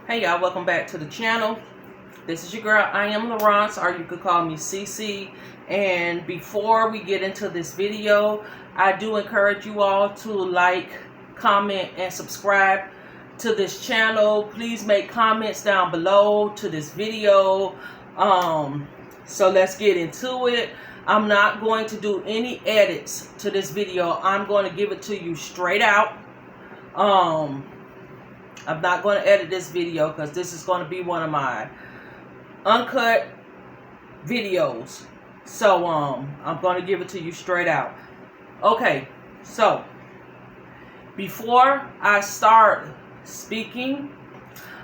Hey y'all, welcome back to the channel. This is your girl, I am Laurence, or you could call me CC. And before we get into this video, I do encourage you all to like, comment, and subscribe to this channel. Please make comments down below to this video. So let's get into it. I'm not going to do any edits to this video. I'm going to give it to you straight out. I'm not going to edit this video because this is going to be one of my uncut videos. So, I'm going to give it to you straight out. Okay, so, before I start speaking,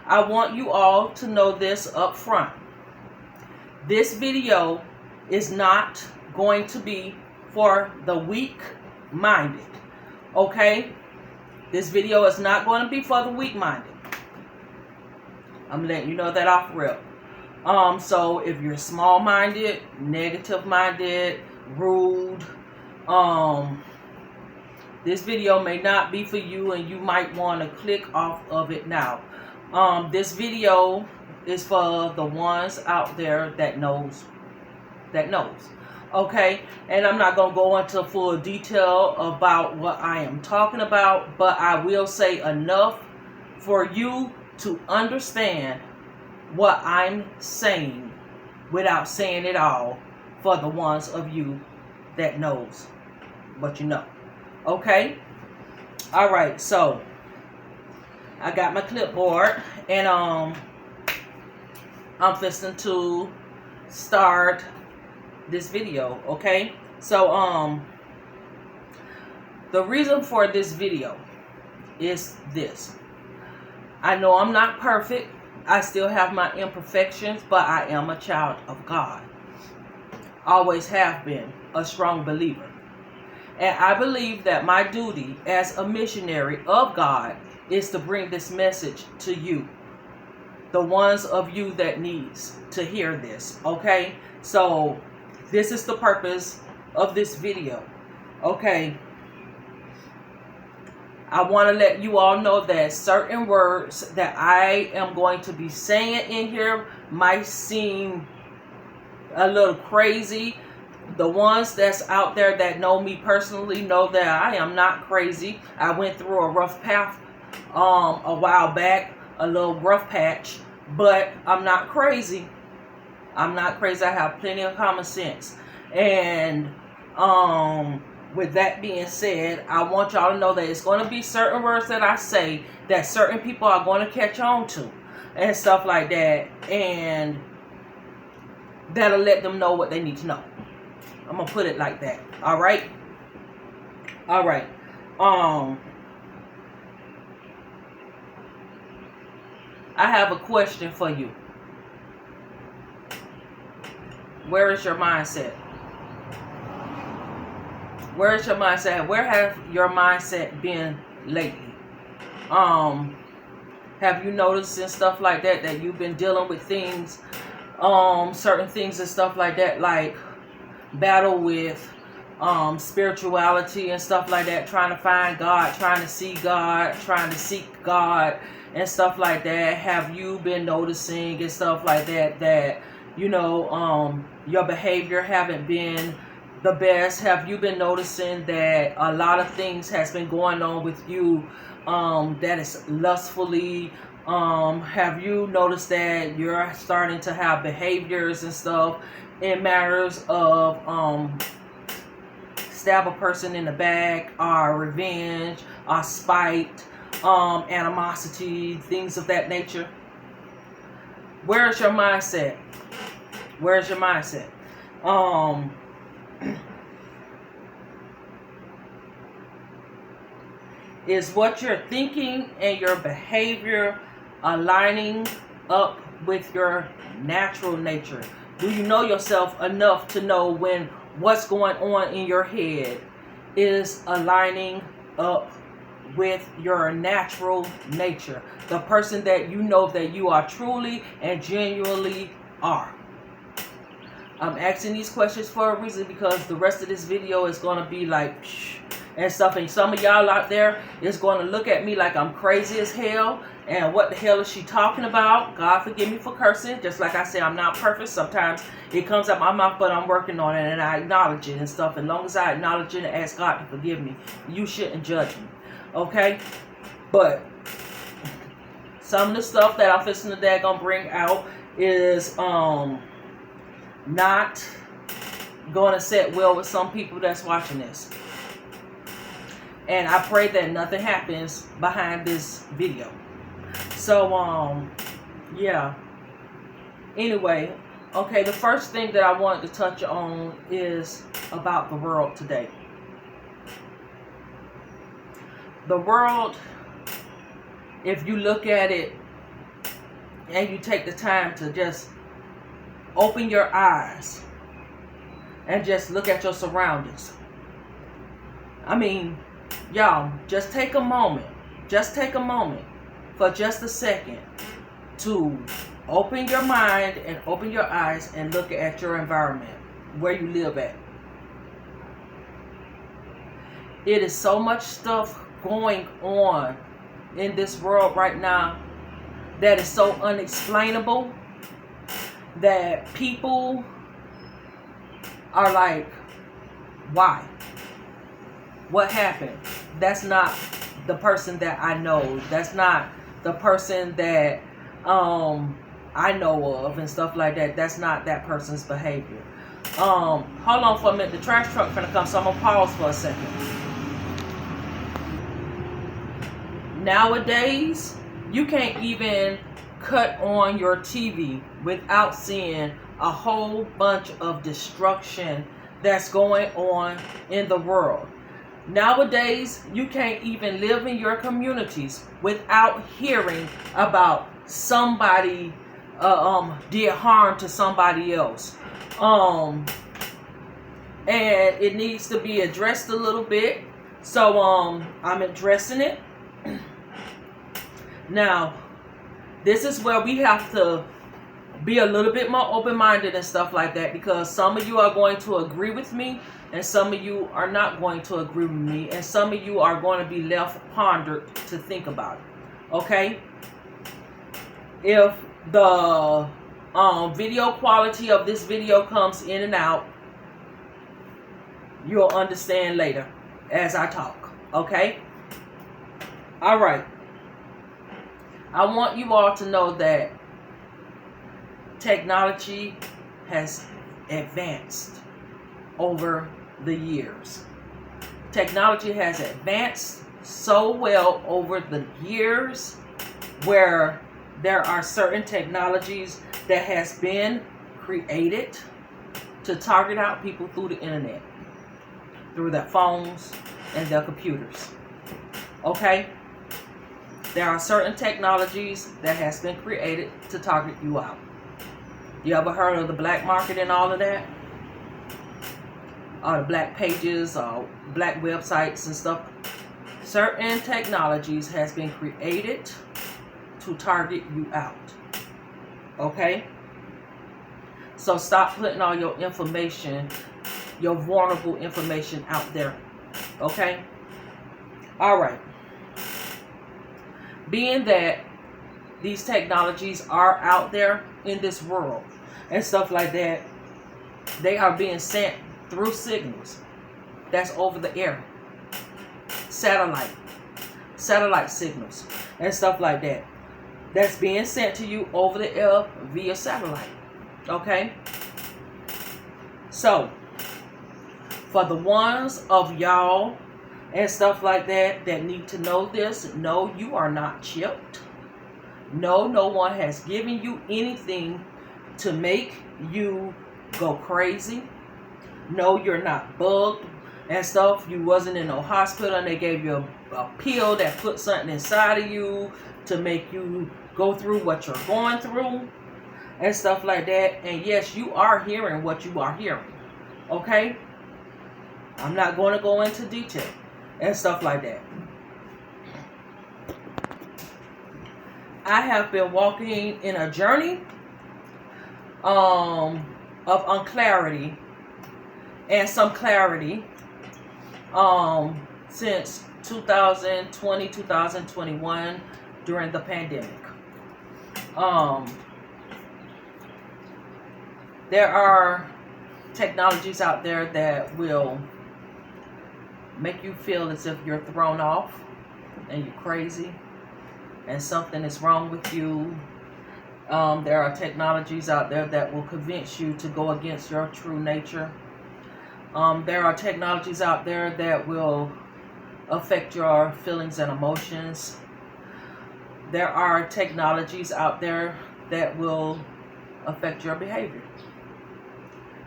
I want you all to know this up front. This video is not going to be for the weak-minded, okay? This video is not going to be for the weak-minded. I'm letting you know that off rip. So if you're small-minded, negative-minded, rude, this video may not be for you, and you might want to click off of it now. This video is for the ones out there that knows. Okay, and I'm not going to go into full detail about what I am talking about, but I will say enough for you to understand what I'm saying without saying it all, for the ones of you that knows what you know. Okay? Alright, so I got my clipboard, and I'm fixing to start this video, okay? So the reason for this video is this. I know I'm not perfect. I still have my imperfections, but I am a child of God. Always have been a strong believer. And I believe that my duty as a missionary of God is to bring this message to you, the ones of you that needs to hear this, okay? So this is the purpose of this video. Okay. I want to let you all know that certain words that I am going to be saying in here might seem a little crazy. The ones that's out there that know me personally know that I am not crazy. I went through a rough path a while back, a little rough patch, but I'm not crazy. I'm not crazy. I have plenty of common sense. And with that being said, I want y'all to know that it's going to be certain words that I say that certain people are going to catch on to and stuff like that, and that'll let them know what they need to know. I'm going to put it like that. All right? All right. I have a question for you. Where is your mindset? Where is your mindset? Where have your mindset been lately? Have you noticed and stuff like that that you've been dealing with things, certain things and stuff like that, like battle with spirituality and stuff like that, trying to find God, trying to see God, trying to seek God and stuff like that? Have you been noticing and stuff like that you know, your behavior haven't been the best? Have you been noticing that a lot of things has been going on with you that is lustfully? Have you noticed that you're starting to have behaviors and stuff in matters of stab a person in the back, or revenge, or spite, animosity, things of that nature? Where is your mindset? Where's your mindset? Is what you're thinking and your behavior aligning up with your natural nature? Do you know yourself enough to know when what's going on in your head is aligning up with your natural nature? The person that you know that you are truly and genuinely are. I'm asking these questions for a reason, because the rest of this video is going to be like and stuff, and some of y'all out there is going to look at me like I'm crazy as hell And what the hell is she talking about? God forgive me for cursing. Just like I say, I'm not perfect. Sometimes it comes out my mouth, but I'm working on it and I acknowledge it and stuff. As long as I acknowledge it and ask God to forgive me, you shouldn't judge me. Okay? But some of the stuff that I'm fixing to gonna bring out is not gonna sit well with some people that's watching this. And I pray that nothing happens behind this video. So, yeah. Anyway, okay, the first thing that I wanted to touch on is about the world today. The world, if you look at it and you take the time to just open your eyes and just look at your surroundings. I mean, y'all, just take a moment for just a second to open your mind and open your eyes and look at your environment, where you live at. It is so much stuff going on in this world right now that is so unexplainable that people are like, why? What happened? That's not the person that I know. That's not the person that I know of and stuff like that. That's not that person's behavior. Hold on for a minute. The trash truck gonna come, so I'm gonna pause for a second. Nowadays, you can't even cut on your TV without seeing a whole bunch of destruction that's going on in the world. Nowadays, you can't even live in your communities without hearing about somebody did harm to somebody else. And it needs to be addressed a little bit. So I'm addressing it. Now, this is where we have to be a little bit more open-minded and stuff like that, because some of you are going to agree with me and some of you are not going to agree with me, and some of you are going to be left pondered to think about it. Okay? If the video quality of this video comes in and out, you'll understand later as I talk. Okay? All right. I want you all to know that technology has advanced over the years. Technology has advanced so well over the years where there are certain technologies that has been created to target out people through the internet, through their phones and their computers. Okay? There are certain technologies that has been created to target you out. You ever heard of the black market and all of that? Or the black pages or black websites and stuff. Certain technologies has been created to target you out. Okay? So stop putting all your information, your vulnerable information out there. Okay? All right. Being that these technologies are out there in this world and stuff like that, they are being sent through signals that's over the air, satellite signals and stuff like that, that's being sent to you over the air via satellite. Okay? So for the ones of y'all and stuff like that that need to know this, no, you are not chipped. No, no one has given you anything to make you go crazy. No, you're not bugged and stuff. You wasn't in no hospital and they gave you a pill that put something inside of you to make you go through what you're going through and stuff like that. And yes, you are hearing what you are hearing. Okay? I'm not going to go into detail and stuff like that. I have been walking in a journey of unclarity and some clarity since 2020, 2021, during the pandemic. There are technologies out there that will make you feel as if you're thrown off and you're crazy and something is wrong with you. There are technologies out there that will convince you to go against your true nature. There are technologies out there that will affect your feelings and emotions. There are technologies out there that will affect your behavior.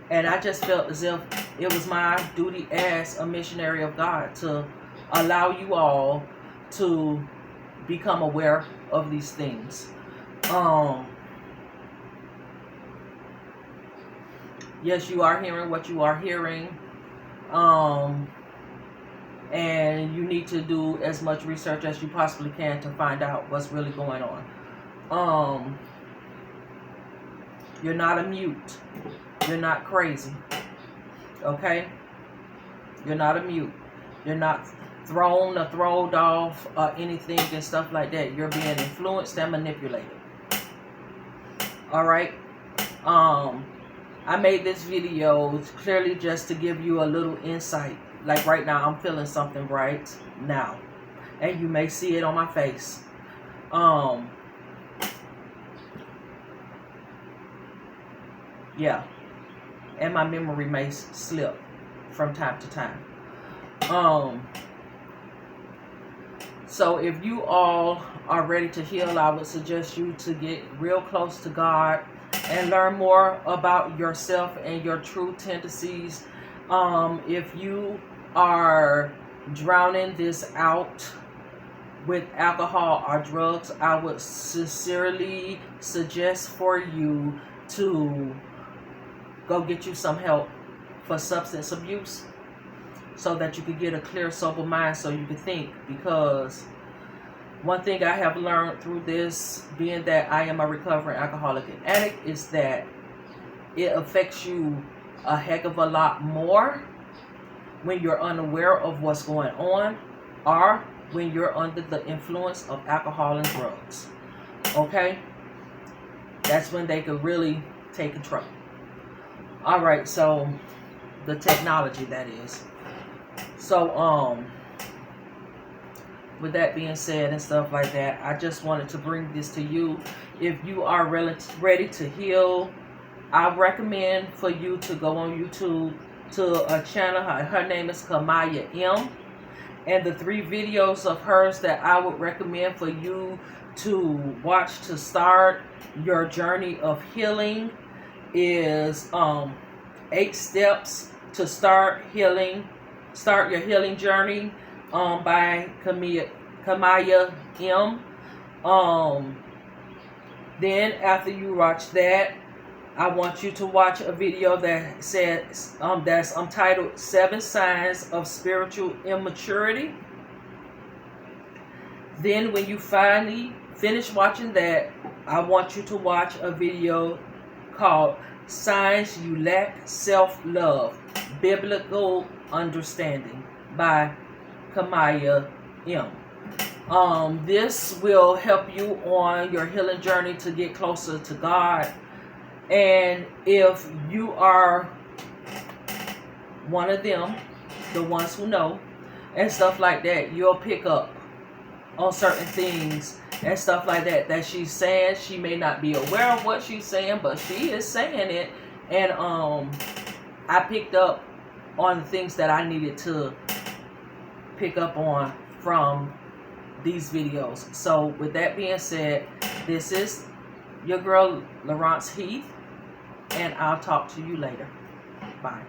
And I just felt as if it was my duty as a missionary of God to allow you all to become aware of these things. Yes, you are hearing what you are hearing. And you need to do as much research as you possibly can to find out what's really going on. You're not a mute. You're not crazy. Okay? You're not a mute. You're not thrown or throwed off or anything and stuff like that. You're being influenced and manipulated. Alright? I made this video clearly just to give you a little insight. Like right now, I'm feeling something right now. And you may see it on my face. Yeah. And my memory may slip from time to time. So if you all are ready to heal, I would suggest you to get real close to God and learn more about yourself and your true tendencies. If you are drowning this out with alcohol or drugs, I would sincerely suggest for you to go get you some help for substance abuse so that you could get a clear, sober mind so you can think. Because one thing I have learned through this, being that I am a recovering alcoholic and addict, is that it affects you a heck of a lot more when you're unaware of what's going on or when you're under the influence of alcohol and drugs. Okay? That's when they could really take control. Alright, so the technology, that is. So, with that being said and stuff like that, I just wanted to bring this to you. If you are ready to heal, I recommend for you to go on YouTube to a channel. Her name is Kamaya M. And the 3 videos of hers that I would recommend for you to watch to start your journey of healing is 8 Steps to Start your Healing Journey by Kamaya M. Then after you watch that, I want you to watch a video that says that's titled 7 Signs of Spiritual Immaturity. Then when you finally finish watching that, I want you to watch a video called Signs You Lack Self-Love, Biblical Understanding by Kamaya M. This will help you on your healing journey to get closer to God. And if you are one of them, the ones who know, and stuff like that, you'll pick up on certain things and stuff like that that she's saying. She may not be aware of what she's saying, but she is saying it. And I picked up on the things that I needed to pick up on from these videos. So with that being said, this is your girl Lawrence Heath, and I'll talk to you later. Bye.